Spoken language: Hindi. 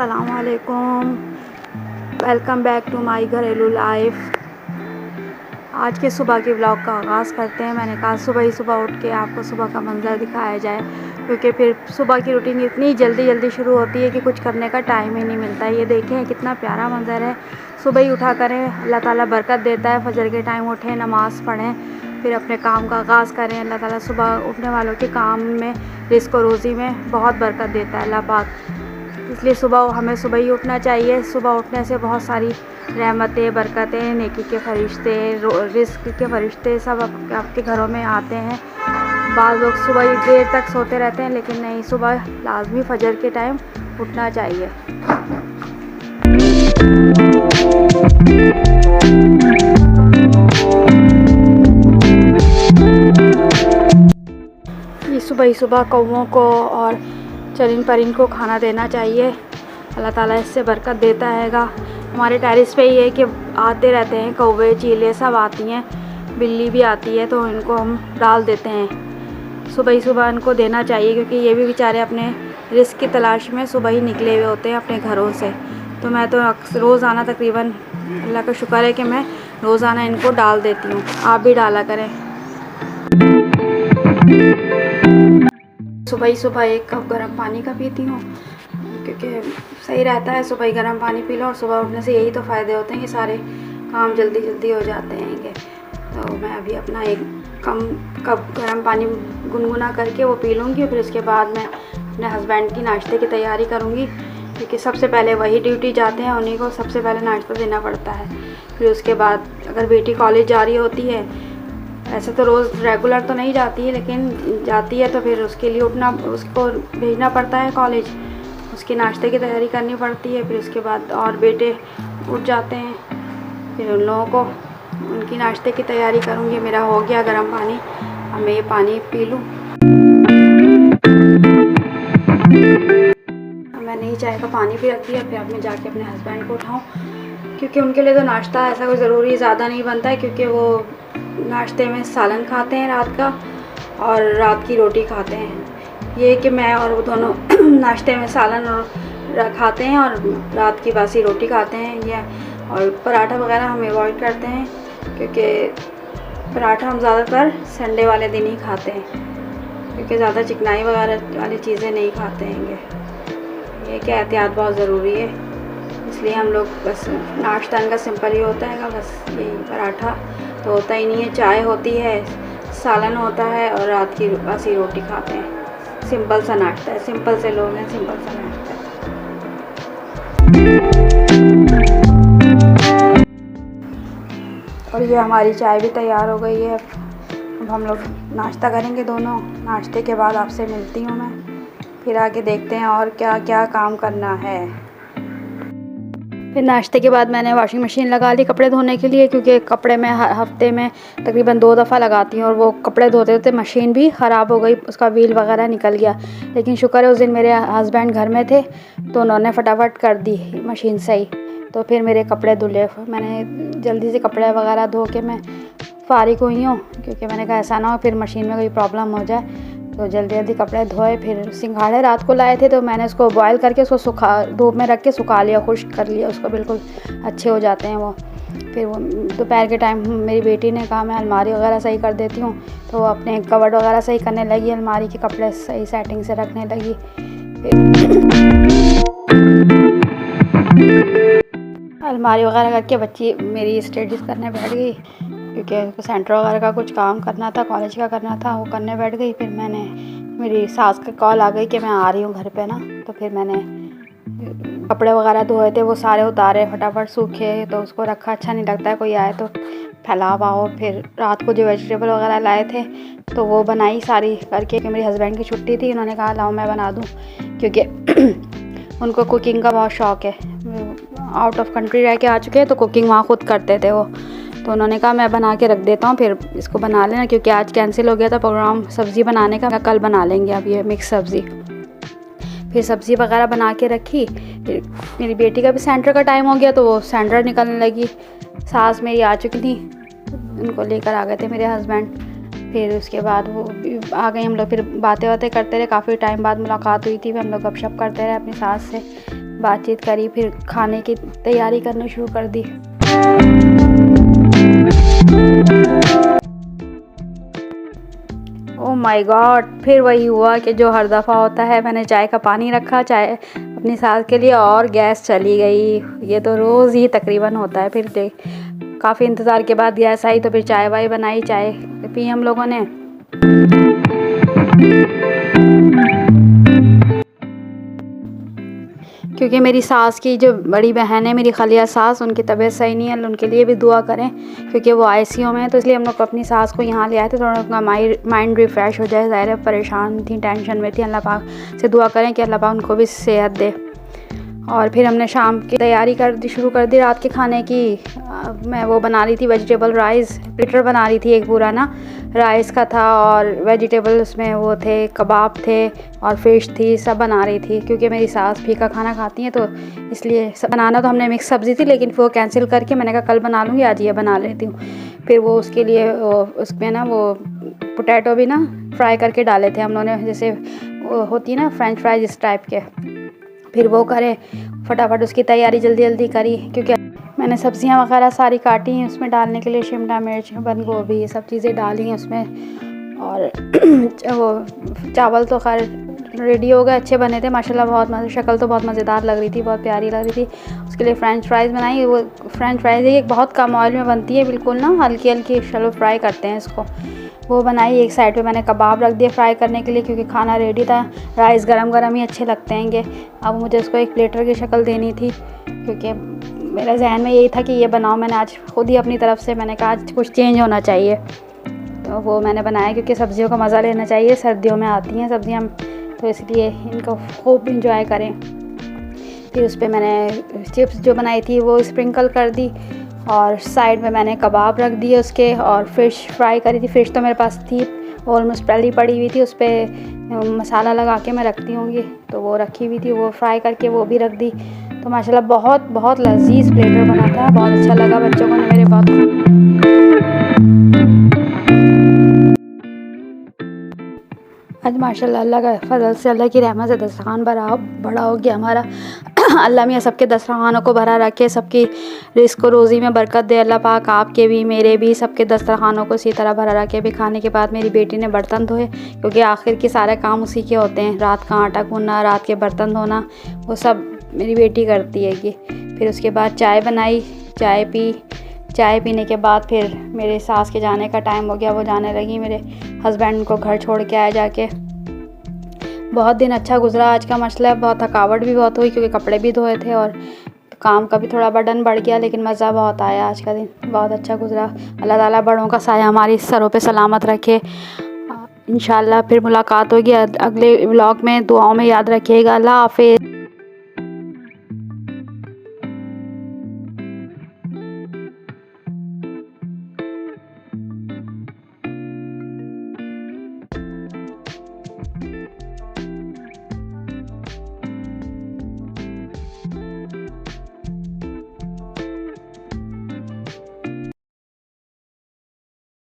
अस्सलामुअलैकुम, वेलकम बैक टू माय घरेलू लाइफ। आज के सुबह के ब्लॉग का आगाज़ करते हैं। मैंने कहा सुबह ही सुबह उठ के आपको सुबह का मंज़र दिखाया जाए, क्योंकि फिर सुबह की रूटीन इतनी जल्दी शुरू होती है कि कुछ करने का टाइम ही नहीं मिलता। ये देखें कितना प्यारा मंज़र है। सुबह ही उठा करें, अल्लाह ताला बरकत देता है। फजर के टाइम उठें, नमाज़ पढ़ें, फिर अपने काम का आगाज़ करें। अल्लाह ताला सुबह उठने वालों के काम में, रिज़्क़ और रोज़ी में बहुत बरकत देता है अल्लाह पाक। इसलिए हमें सुबह ही उठना चाहिए। सुबह उठने से बहुत सारी रहमतें, बरकतें, नेकी के फरिश्ते, रिज़्क़ के फरिश्ते सब आपके घरों में आते हैं। बाज़ लोग सुबह ही देर तक सोते रहते हैं, लेकिन नहीं, सुबह लाजमी फजर के टाइम उठना चाहिए। ये सुबह ही सुबह कौवों को और चरिंद परिंद को खाना देना चाहिए। अल्लाह ताला इससे बरकत देता हैगा। हमारे टेरेस पे ये है कि आते रहते हैं कौवे, चीलें सब आती हैं, बिल्ली भी आती है, तो इनको हम डाल देते हैं। सुबह ही सुबह इनको देना चाहिए, क्योंकि ये भी बेचारे अपने रिज़्क़ की तलाश में सुबह ही निकले हुए होते हैं अपने घरों से। तो मैं तो रोज़ाना तकरीबन, अल्लाह का शुक्र है कि मैं रोज़ाना इनको डाल देती हूँ। आप भी डाला करें। सुबह ही सुबह एक कप गर्म पानी का पीती हूँ, क्योंकि सही रहता है सुबह ही गर्म पानी पी लो। और सुबह उठने से यही तो फ़ायदे होते हैं कि सारे काम जल्दी हो जाते हैं। तो मैं अभी अपना एक कप गर्म पानी गुनगुना करके वो पी लूँगी। फिर उसके बाद मैं अपने हस्बैंड की नाश्ते की तैयारी करूँगी, क्योंकि सबसे पहले वही ड्यूटी जाते हैं, उन्हीं को सबसे पहले नाश्ता देना पड़ता है। फिर उसके बाद अगर बेटी कॉलेज जा रही होती है, ऐसे तो रोज़ रेगुलर तो नहीं जाती है, लेकिन जाती है, तो फिर उसके लिए उसको भेजना पड़ता है कॉलेज, उसके नाश्ते की तैयारी करनी पड़ती है। फिर उसके बाद और बेटे उठ जाते हैं, फिर उन लोगों को उनकी नाश्ते की तैयारी करूँगी। मेरा हो गया गर्म पानी, अब मैं ये पानी पी लूँ। मैंने ही चाय का पानी भी रख दिया। फिर अब मैं जाके अपने हस्बैंड को उठाऊँ, क्योंकि उनके लिए तो नाश्ता ऐसा कोई ज़रूरी ज़्यादा नहीं बनता है, क्योंकि वो नाश्ते में सालन खाते हैं रात का, और रात की रोटी खाते हैं। ये कि मैं और वो दोनों नाश्ते में सालन खाते हैं और रात की बासी रोटी खाते हैं। ये और पराठा वगैरह हम अवॉइड करते हैं, क्योंकि पराठा हम ज़्यादातर संडे वाले दिन ही खाते हैं, क्योंकि ज़्यादा चिकनाई वगैरह वाली चीज़ें नहीं खाते हैं। ये कि एहतियात बहुत ज़रूरी है, इसलिए हम लोग बस नाश्ता इनका सिंपल ही होता है। बस यही पराठा तो होता ही नहीं है, चाय होती है, सालन होता है, और रात की बासी रोटी खाते हैं। सिंपल सा नाश्ता है, सिंपल से लोग हैं, सिंपल सा नाश्ता है। और ये हमारी चाय भी तैयार हो गई है। अब हम लोग नाश्ता करेंगे दोनों। नाश्ते के बाद आपसे मिलती हूँ मैं, फिर आगे देखते हैं और क्या क्या काम करना है। फिर नाश्ते के बाद मैंने वॉशिंग मशीन लगा ली कपड़े धोने के लिए, क्योंकि कपड़े मैं हफ्ते में तकरीबन 2 दफ़ा लगाती हूँ, और वो कपड़े धोते धोते मशीन भी ख़राब हो गई, उसका व्हील वगैरह निकल गया। लेकिन शुक्र है उस दिन मेरे हस्बैंड घर में थे, तो उन्होंने फटाफट कर दी मशीन सही। तो फिर मेरे कपड़े धुले, मैंने जल्दी से कपड़े वगैरह धो के मैं फारिग हुई हूँ, क्योंकि मैंने कहा ऐसा ना हो फिर मशीन में कोई प्रॉब्लम हो जाए। तो जल्दी कपड़े धोए। फिर सिंघाड़े रात को लाए थे, तो मैंने उसको बॉयल करके उसको धूप में रख के सुखा लिया, खुश्क कर लिया उसको, बिल्कुल अच्छे हो जाते हैं वो। फिर वो दोपहर के टाइम मेरी बेटी ने कहा मैं अलमारी वगैरह सही कर देती हूँ, तो वो अपने कबर्ड वगैरह सही करने लगी, अलमारी के कपड़े सही सेटिंग से रखने लगी। अलमारी वगैरह करके बच्ची मेरी स्टडीज़ करने बैठ गई, क्योंकि सेंटर वगैरह का कुछ काम करना था, कॉलेज का करना था, वो करने बैठ गई। फिर मेरी सास का कॉल आ गई कि मैं आ रही हूँ घर पे ना, तो फिर मैंने कपड़े वगैरह धोए थे वो सारे उतारे, फटाफट सूखे, तो उसको रखा। अच्छा नहीं लगता है कोई आए तो फैला हुआ हो। फिर रात को जो वेजिटेबल वगैरह लाए थे, तो वो बनाई सारी करके, कि मेरे हस्बैंड की छुट्टी थी, उन्होंने कहा लाओ मैं बना दूँ, क्योंकि उनको कुकिंग का बहुत शौक़ है। आउट ऑफ कंट्री रह के आ चुके हैं, तो कुकिंग वहाँ खुद करते थे वो। तो उन्होंने कहा मैं बना के रख देता हूँ, फिर इसको बना लेना, क्योंकि आज कैंसिल हो गया था प्रोग्राम सब्ज़ी बनाने का, कल बना लेंगे अब ये मिक्स सब्ज़ी। फिर सब्ज़ी वगैरह बना के रखी। फिर मेरी बेटी का भी सेंटर का टाइम हो गया, तो वो सेंटर निकलने लगी। सास मेरी आ चुकी थी, उनको लेकर आ गए थे मेरे हस्बैंड। फिर उसके बाद वो आ गई, हम लोग फिर बातें करते रहे। काफ़ी टाइम बाद मुलाकात हुई थी, हम लोग गपशप करते रहे अपनी सास से। बातचीत करी, फिर खाने की तैयारी करना शुरू कर दी। ओह माय गॉड, फिर वही हुआ कि जो हर दफ़ा होता है। मैंने चाय का पानी रखा चाय अपनी सास के लिए और गैस चली गई। ये तो रोज़ ही तकरीबन होता है। फिर काफ़ी इंतज़ार के बाद गैस आई तो फिर चाय वाय बनाई, चाय पी हम लोगों ने। क्योंकि मेरी सास की जो बड़ी बहन है, मेरी खलिया सास, उनकी तबीयत सही नहीं है, उनके लिए भी दुआ करें क्योंकि वो आईसीयू में है। तो इसलिए हम लोग अपनी सास को यहाँ ले आए थे, थोड़ा उनका माइंड रिफ़्रेश हो जाए। ज़ाहिर है परेशान थी, टेंशन में थी। अल्लाह पाक से दुआ करें कि अल्लाह पाक उनको भी सेहत दे। और फिर हमने शाम की तैयारी शुरू कर दी रात के खाने की। मैं वो बना रही थी वेजिटेबल राइस, प्लेटर बना रही थी एक पूरा ना, राइस का था और वेजिटेबल उसमें वो थे, कबाब थे और फ़िश थी, सब बना रही थी। क्योंकि मेरी सास फीका खाना खाती हैं तो इसलिए सब बनाना। तो हमने मिक्स सब्ज़ी थी लेकिन वो कैंसिल करके मैंने कहा कल बना लूँगी, आज ये बना लेती हूँ। फिर वो उसके लिए उसमें ना वो पोटैटो भी ना फ्राई करके डाले थे हम लोगों ने, जैसे वो होती है ना फ्रेंच फ्राइज इस टाइप के। फिर वो करे, फटाफट उसकी तैयारी जल्दी जल्दी करी क्योंकि मैंने सब्ज़ियाँ वगैरह सारी काटी हैं उसमें डालने के लिए, शिमला मिर्च, बंद गोभी, ये सब चीज़ें डाली हैं उसमें। और वो चावल तो खैर रेडी हो गए, अच्छे बने थे माशाल्लाह, बहुत मज़े, शक्ल तो बहुत मज़ेदार लग रही थी, बहुत प्यारी लग रही थी। उसके लिए फ़्रेंच फ्राइज़ बनाई। वो फ़्रेंच फ्राइज़ एक बहुत कम ऑयल में बनती है, बिल्कुल ना हल्की हल्की शैलो फ्राई करते हैं इसको, वो बनाई। एक साइड पे मैंने कबाब रख दिए फ्राई करने के लिए क्योंकि खाना रेडी था। राइस गरम गरम ही अच्छे लगते हैंगे। अब मुझे इसको एक प्लेटर की शक्ल देनी थी क्योंकि मेरे जहन में यही था कि ये बनाओ। मैंने आज खुद ही अपनी तरफ से मैंने कहा आज कुछ चेंज होना चाहिए, तो वो मैंने बनाया क्योंकि सब्ज़ियों का मज़ा लेना चाहिए। सर्दियों में आती हैं सब्ज़ियाँ तो इसलिए इनको खूब इंजॉय करें। फिर उस पर मैंने चिप्स जो बनाई थी वो स्प्रिंकल कर दी और साइड में मैंने कबाब रख दिए उसके, और फ़िश फ्राई करी थी। फ़िश तो मेरे पास थी ऑलमोस्ट पहले पड़ी हुई थी, उस पर मसाला लगा के मैं रखती होंगी, तो वो रखी हुई थी, वो फ्राई करके वो भी रख दी। तो माशाल्लाह बहुत बहुत लजीज प्लेटर बना था, बहुत अच्छा लगा बच्चों को मेरे बहुत। आज माशाल्लाह अल्लाह का फजल से, अल्लाह की रहमत से दस्तरखान बड़ा हो गया हमारा। अल्लाह मियाँ सबके दस्तरखानों को भरा रखे, सबकी रिस्क रोज़ी में बरकत दे अल्लाह पाक, आपके भी मेरे भी सबके दस्तरखानों को इसी तरह भरा रखे। भी खाने के बाद मेरी बेटी ने बर्तन धोए क्योंकि आखिर के सारे काम उसी के होते हैं, रात का आटा गूंदना, रात के बर्तन धोना, वो सब मेरी बेटी करती है कि। फिर उसके बाद चाय बनाई, चाय पी, चाय पीने के बाद फिर मेरे सास के जाने का टाइम हो गया, वो जाने लगी। मेरे हस्बैंड को घर छोड़ के आए जाके। बहुत दिन अच्छा गुजरा आज का, मसला बहुत थकावट भी बहुत हुई क्योंकि कपड़े भी धोए थे और काम का भी थोड़ा बर्डन बढ़ गया, लेकिन मज़ा बहुत आया। आज का दिन बहुत अच्छा गुजरा। अल्लाह ताला बड़ों का साया हमारी सरों पे सलामत रखे। इंशाल्लाह फिर मुलाकात होगी अगले व्लॉग में। दुआओं में याद रखिएगा। अल्लाह हाफ़िज़।